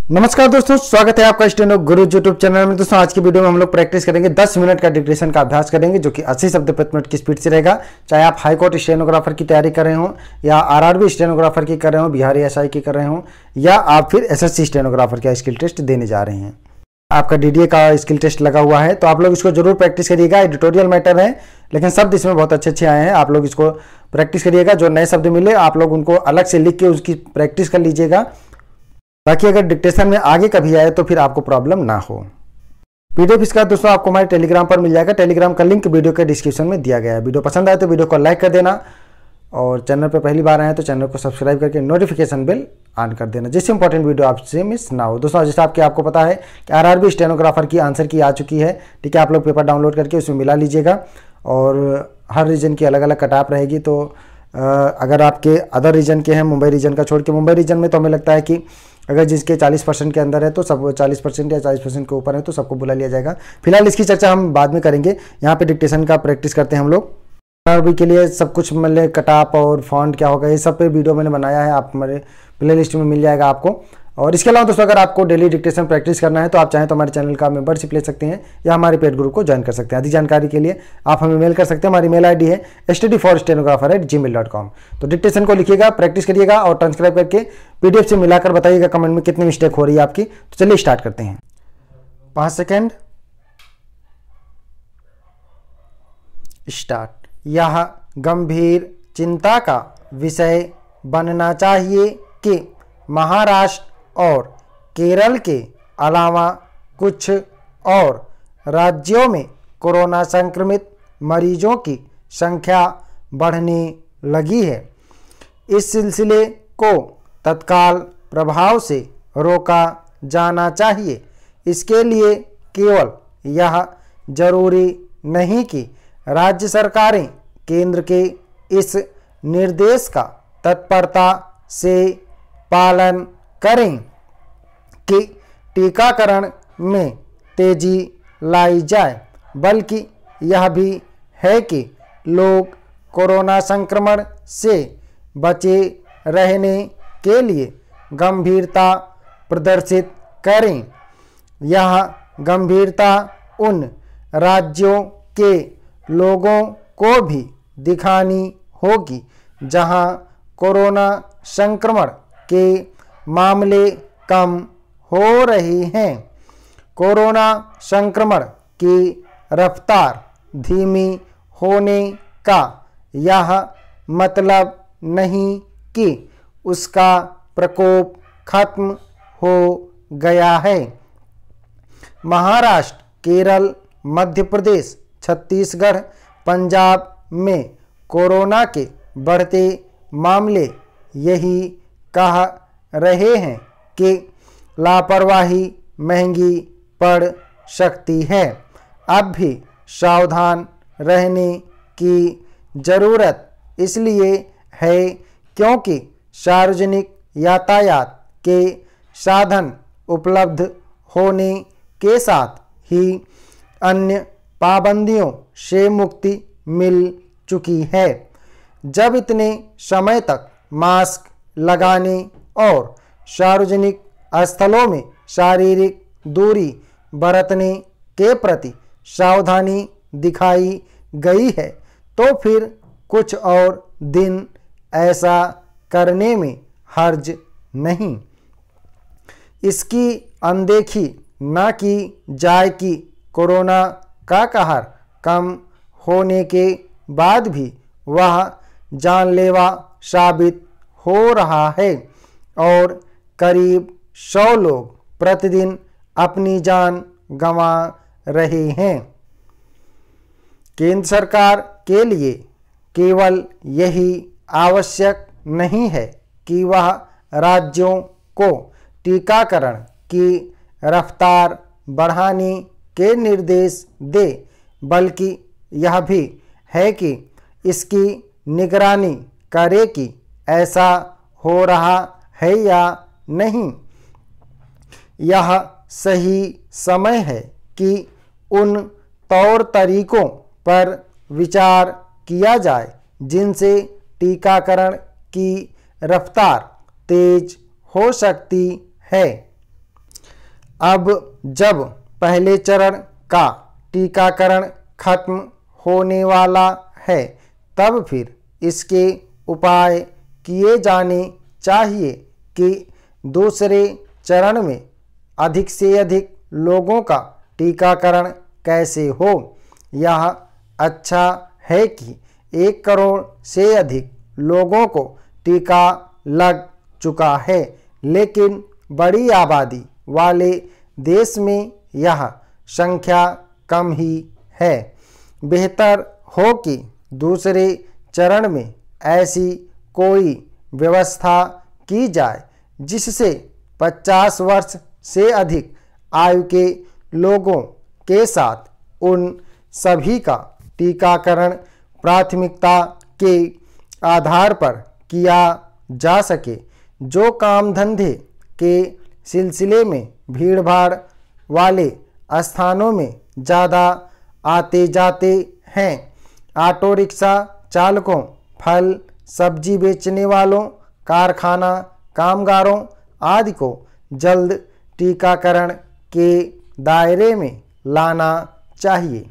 नमस्कार दोस्तों, स्वागत है आपका स्टेनो गुरु यूट्यूब चैनल में। दोस्तों आज की वीडियो में हम लोग प्रैक्टिस करेंगे 10 मिनट का डिक्टेशन का अभ्यास करेंगे, जो कि 80 शब्द प्रति मिनट की स्पीड से रहेगा। चाहे आप हाई कोर्ट स्टेनोग्राफर की तैयारी कर रहे हो, या आरआरबी स्टेनोग्राफर की कर रहे हो, बिहारी एसआई की कर रहे हो, या आप फिर एसएससी स्टेनोग्राफर का स्किल टेस्ट देने जा रहे हैं। आपका डीडीए का स्किल टेस्ट लगा हुआ है, तो आप लोग इसको जरूर प्रैक्टिस करिएगा। एडिटोरियल मैटर है, लेकिन शब्द इसमें बहुत अच्छे अच्छे आए हैं। आप लोग इसको प्रैक्टिस करिएगा। जो नए शब्द मिले आप लोग उनको अलग से लिख के उसकी प्रैक्टिस कर लीजिएगा, ताकि अगर डिक्टेशन में आगे कभी आए तो फिर आपको प्रॉब्लम ना हो। पीडीएफ इसका दोस्तों आपको हमारे टेलीग्राम पर मिल जाएगा। टेलीग्राम का लिंक वीडियो के डिस्क्रिप्शन में दिया गया है। वीडियो पसंद आए तो वीडियो को लाइक कर देना, और चैनल पर पहली बार आए तो चैनल को सब्सक्राइब करके नोटिफिकेशन बेल ऑन कर देना, जिससे इंपॉर्टेंट वीडियो आपसे मिस ना हो। दोस्तों जैसे आपको पता है कि आरआरबी स्टेनोग्राफर की आंसर की आ चुकी है, ठीक है। आप लोग पेपर डाउनलोड करके उसमें मिला लीजिएगा, और हर रीजन की अलग अलग कट ऑफ रहेगी। तो अगर आपके अदर रीजन के हैं, मुंबई रीजन का छोड़ के, मुंबई रीजन में तो हमें लगता है कि अगर जिसके 40% के अंदर है तो सब 40% या 40% के ऊपर है तो सबको बुला लिया जाएगा। फिलहाल इसकी चर्चा हम बाद में करेंगे। यहाँ पे डिक्टेशन का प्रैक्टिस करते हैं हम लोग। अभी के लिए सब कुछ मतलब कटाप और फॉन्ट क्या होगा, ये सब पे वीडियो मैंने बनाया है, आप हमारे प्लेलिस्ट में मिल जाएगा आपको। और इसके अलावा दोस्तों अगर आपको डेली डिक्टेशन प्रैक्टिस करना है तो आप चाहें तो हमारे चैनल का मेंबरशिप ले सकते हैं, या हमारे पेड ग्रुप को ज्वाइन कर सकते हैं। अधिक जानकारी के लिए आप हमें मेल कर सकते हैं। हमारी मेल आईडी है studyforstenographer@gmail.com। तो डिक्टेशन को लिखिएगा, प्रैक्टिस करिएगा, और ट्रांसक्राइब करके पीडीएफ से मिलाकर बताइएगा कमेंट में कितनी मिस्टेक हो रही है आपकी। तो चलिए स्टार्ट करते हैं। 5 सेकेंड, स्टार्ट। यह गंभीर चिंता का विषय बनना चाहिए कि महाराष्ट्र और केरल के अलावा कुछ और राज्यों में कोरोना संक्रमित मरीजों की संख्या बढ़ने लगी है। इस सिलसिले को तत्काल प्रभाव से रोका जाना चाहिए। इसके लिए केवल यह जरूरी नहीं कि राज्य सरकारें केंद्र के इस निर्देश का तत्परता से पालन करें कि टीकाकरण में तेजी लाई जाए, बल्कि यह भी है कि लोग कोरोना संक्रमण से बचे रहने के लिए गंभीरता प्रदर्शित करें। यह गंभीरता उन राज्यों के लोगों को भी दिखानी होगी जहां कोरोना संक्रमण के मामले कम हो रहे हैं। कोरोना संक्रमण की रफ्तार धीमी होने का यह मतलब नहीं कि उसका प्रकोप खत्म हो गया है। महाराष्ट्र, केरल, मध्य प्रदेश, छत्तीसगढ़, पंजाब में कोरोना के बढ़ते मामले यही कह रहे हैं कि लापरवाही महंगी पड़ सकती है। अब भी सावधान रहने की ज़रूरत इसलिए है क्योंकि सार्वजनिक यातायात के साधन उपलब्ध होने के साथ ही अन्य पाबंदियों से मुक्ति मिल चुकी है। जब इतने समय तक मास्क लगाने और सार्वजनिक स्थलों में शारीरिक दूरी बरतने के प्रति सावधानी दिखाई गई है, तो फिर कुछ और दिन ऐसा करने में हर्ज नहीं। इसकी अनदेखी न की जाए कि कोरोना का कहर कम होने के बाद भी वह जानलेवा साबित हो रहा है, और करीब 100 लोग प्रतिदिन अपनी जान गंवा रहे हैं। केंद्र सरकार के लिए केवल यही आवश्यक नहीं है कि वह राज्यों को टीकाकरण की रफ्तार बढ़ाने के निर्देश दे, बल्कि यह भी है कि इसकी निगरानी करे कि ऐसा हो रहा है या नहीं। यह सही समय है कि उन तौर तरीकों पर विचार किया जाए जिनसे टीकाकरण की रफ्तार तेज हो सकती है। अब जब पहले चरण का टीकाकरण खत्म होने वाला है, तब फिर इसके उपाय किए जाने चाहिए कि दूसरे चरण में अधिक से अधिक लोगों का टीकाकरण कैसे हो। यह अच्छा है कि 1 करोड़ से अधिक लोगों को टीका लग चुका है, लेकिन बड़ी आबादी वाले देश में यह संख्या कम ही है। बेहतर हो कि दूसरे चरण में ऐसी कोई व्यवस्था की जाए जिससे 50 वर्ष से अधिक आयु के लोगों के साथ उन सभी का टीकाकरण प्राथमिकता के आधार पर किया जा सके जो काम धंधे के सिलसिले में भीड़भाड़ वाले स्थानों में ज़्यादा आते जाते हैं। ऑटो रिक्शा चालकों, फल सब्जी बेचने वालों, कारखाना कामगारों आदि को जल्द टीकाकरण के दायरे में लाना चाहिए।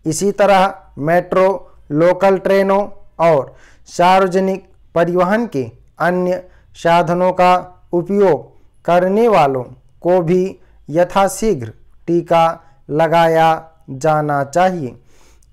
इसी तरह मेट्रो, लोकल ट्रेनों और सार्वजनिक परिवहन के अन्य साधनों का उपयोग करने वालों को भी यथाशीघ्र टीका लगाया जाना चाहिए।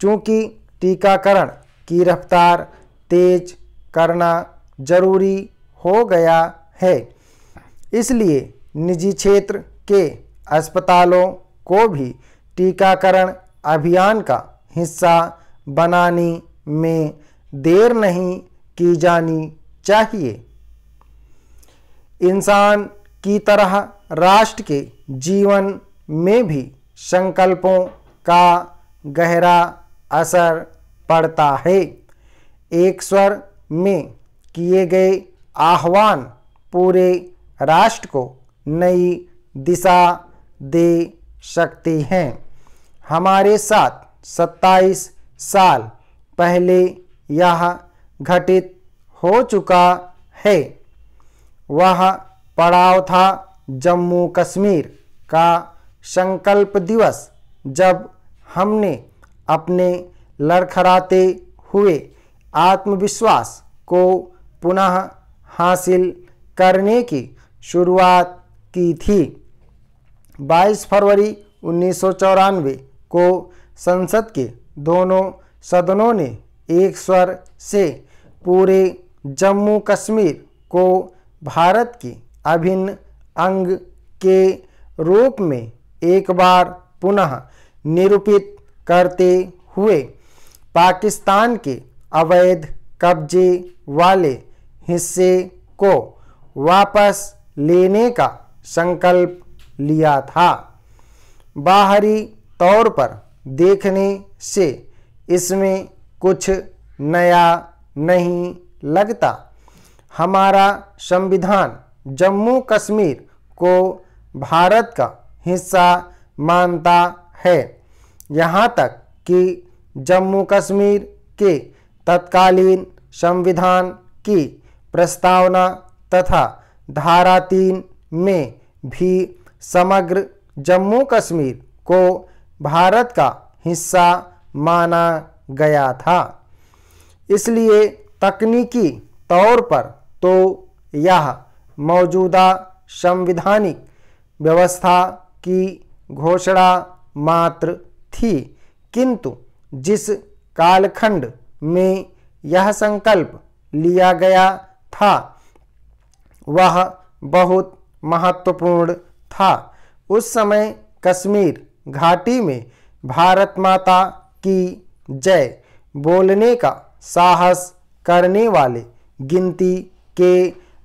चूँकि टीकाकरण की रफ्तार तेज करना जरूरी हो गया है, इसलिए निजी क्षेत्र के अस्पतालों को भी टीकाकरण अभियान का हिस्सा बनाने में देर नहीं की जानी चाहिए। इंसान की तरह राष्ट्र के जीवन में भी संकल्पों का गहरा असर पड़ता है। एक स्वर में किए गए आह्वान पूरे राष्ट्र को नई दिशा दे सकते हैं। हमारे साथ 27 साल पहले यह घटित हो चुका है। वह पड़ाव था जम्मू कश्मीर का संकल्प दिवस, जब हमने अपने लड़खड़ाते हुए आत्मविश्वास को पुनः हासिल करने की शुरुआत की थी। 22 फरवरी 1994 को संसद के दोनों सदनों ने एक स्वर से पूरे जम्मू कश्मीर को भारत की अभिन्न अंग के रूप में एक बार पुनः निरूपित करते हुए पाकिस्तान के अवैध कब्जे वाले हिस्से को वापस लेने का संकल्प लिया था। बाहरी तौर पर देखने से इसमें कुछ नया नहीं लगता। हमारा संविधान जम्मू कश्मीर को भारत का हिस्सा मानता है, यहाँ तक कि जम्मू कश्मीर के तत्कालीन संविधान की प्रस्तावना तथा धारा 3 में भी समग्र जम्मू कश्मीर को भारत का हिस्सा माना गया था। इसलिए तकनीकी तौर पर तो यह मौजूदा संवैधानिक व्यवस्था की घोषणा मात्र थी, किंतु जिस कालखंड में यह संकल्प लिया गया था वह बहुत महत्वपूर्ण था। उस समय कश्मीर घाटी में भारत माता की जय बोलने का साहस करने वाले गिनती के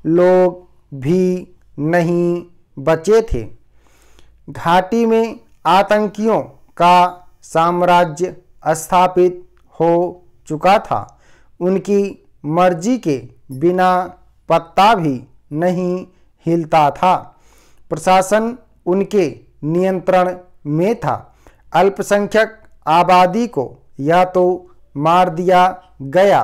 लोग भी नहीं बचे थे। घाटी में आतंकियों का साम्राज्य स्थापित हो चुका था। उनकी मर्जी के बिना पत्ता भी नहीं हिलता था। प्रशासन उनके नियंत्रण में था। अल्पसंख्यक आबादी को या तो मार दिया गया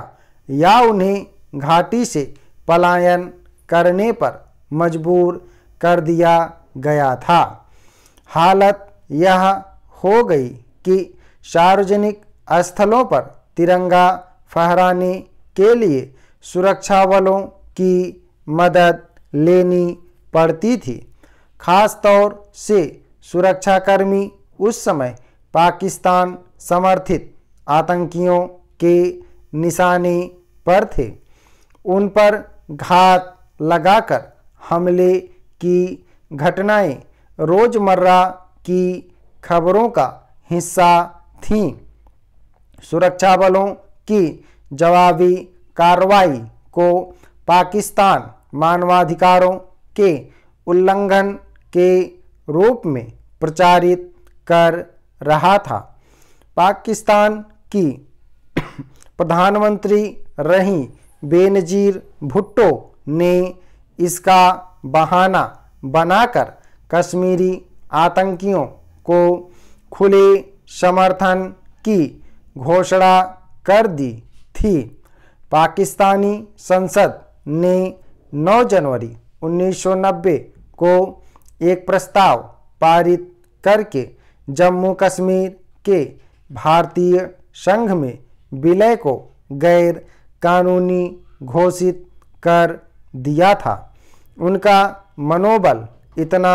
या उन्हें घाटी से पलायन करने पर मजबूर कर दिया गया था। हालत यह हो गई कि सार्वजनिक स्थलों पर तिरंगा फहराने के लिए सुरक्षा बलों की मदद लेनी पड़ती थी। खास तौर से सुरक्षाकर्मी उस समय पाकिस्तान समर्थित आतंकियों के निशाने पर थे। उन पर घात लगाकर हमले की घटनाएं रोजमर्रा की खबरों का हिस्सा थीं। सुरक्षा बलों की जवाबी कार्रवाई को पाकिस्तान मानवाधिकारों के उल्लंघन के रूप में प्रचारित कर रहा था। पाकिस्तान की प्रधानमंत्री रहीं बेनजीर भुट्टो ने इसका बहाना बनाकर कश्मीरी आतंकियों को खुले समर्थन की घोषणा कर दी थी। पाकिस्तानी संसद ने 9 जनवरी 1990 को एक प्रस्ताव पारित करके जम्मू कश्मीर के भारतीय संघ में विलय को गैर कानूनी घोषित कर दिया था। उनका मनोबल इतना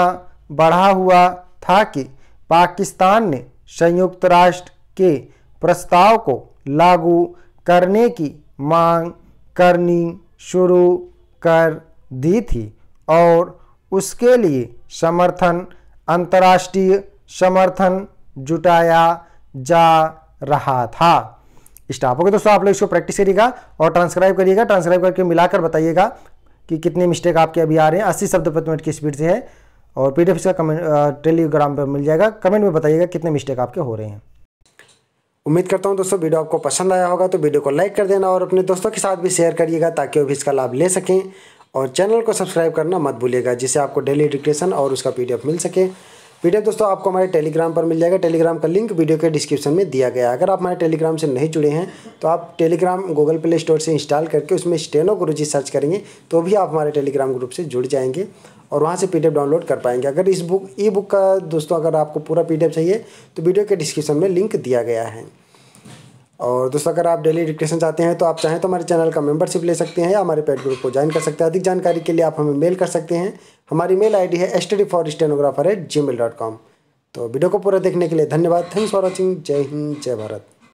बढ़ा हुआ था कि पाकिस्तान ने संयुक्त राष्ट्र के प्रस्ताव को लागू करने की मांग करनी शुरू कर दी थी और उसके लिए अंतर्राष्ट्रीय समर्थन जुटाया जा रहा था। स्टॉप हो गया दोस्तों, आप लोग इसको प्रैक्टिस करिएगा और ट्रांसक्राइब करिएगा। ट्रांसक्राइब करके मिलाकर बताइएगा कि कितने मिस्टेक आपके अभी आ रहे हैं। 80 शब्द प्रति मिनट की स्पीड से है और PDF इसका कमेंट टेलीग्राम पर मिल जाएगा। कमेंट में बताइएगा कितने मिस्टेक आपके हो रहे हैं। उम्मीद करता हूं दोस्तों वीडियो आपको पसंद आया होगा, तो वीडियो को लाइक कर देना और अपने दोस्तों के साथ भी शेयर करिएगा ताकि वो भी इसका लाभ ले सकें। और चैनल को सब्सक्राइब करना मत भूलिएगा जिससे आपको डेली डिक्टेशन और उसका PDF मिल सके। PDF दोस्तों आपको हमारे टेलीग्राम पर मिल जाएगा। टेलीग्राम का लिंक वीडियो के डिस्क्रिप्शन में दिया गया है। अगर आप हमारे टेलीग्राम से नहीं जुड़े हैं तो आप टेलीग्राम गूगल प्ले स्टोर से इंस्टॉल करके उसमें स्टेनो गुरुजी सर्च करेंगे तो भी आप हमारे टेलीग्राम ग्रुप से जुड़ जाएंगे और वहाँ से PDF डाउनलोड कर पाएंगे। अगर इस ई बुक का दोस्तों अगर आपको पूरा PDF चाहिए तो वीडियो के डिस्क्रिप्शन में लिंक दिया गया है। और दोस्तों अगर आप डेली डिक्टेशन चाहते हैं तो आप चाहें तो हमारे चैनल का मेंबरशिप ले सकते हैं या हमारे पेड ग्रुप को ज्वाइन कर सकते हैं। अधिक जानकारी के लिए आप हमें मेल कर सकते हैं। हमारी मेल ID है studyforstenographer@gmail.com। तो वीडियो को पूरा देखने के लिए धन्यवाद। Thanks for watching. जय हिंद, जय भारत।